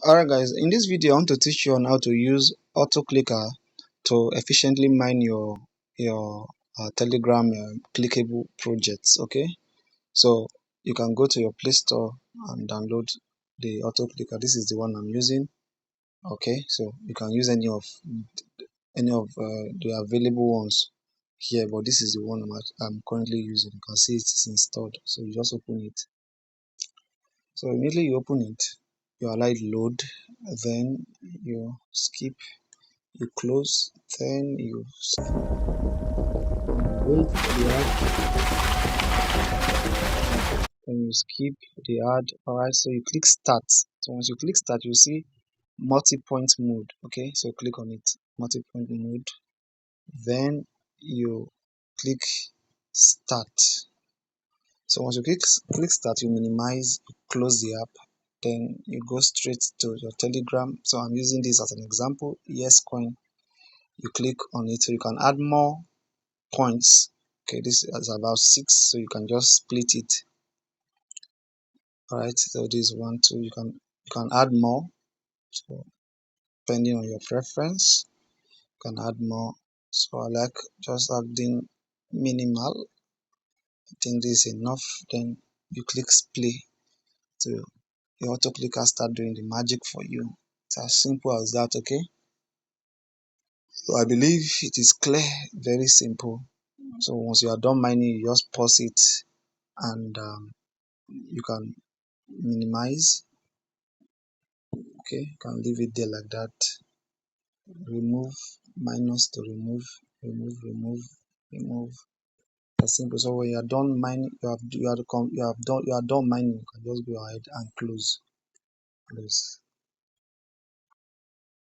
Alright guys, in this video I want to teach you on how to use AutoClicker to efficiently mine your Telegram clickable projects. Okay, so you can go to your Play Store and download the AutoClicker. This is the one I'm using. Okay, so you can use any of the available ones here, but this is the one I'm currently using. You can see it is installed, so you just open it. So immediately you open it, you allow it load, then you skip, you close, then you wait for the ad, then you skip the ad. Alright, so you click start. So once you click start, you see multi-point mode. Okay, so click on it, multi-point mode, then you click start. So once you click start, you minimize, close the app, then you go straight to your Telegram. So I'm using this as an example. Yes coin, you click on it, so you can add more points. Okay, this is about 6, so you can just split it. All right, so this 1 2, you can add more, so depending on your preference you can add more. So I like just adding minimal. I think this is enough. Then you click play to your auto clicker start doing the magic for you. It's as simple as that. Okay, so I believe it is clear, very simple. So once you are done mining, you just pause it, and you can minimize. Okay, you can leave it there like that. Remove, minus to remove, remove. That's simple. So when you are done mining, you are done mining, you can just go ahead and close.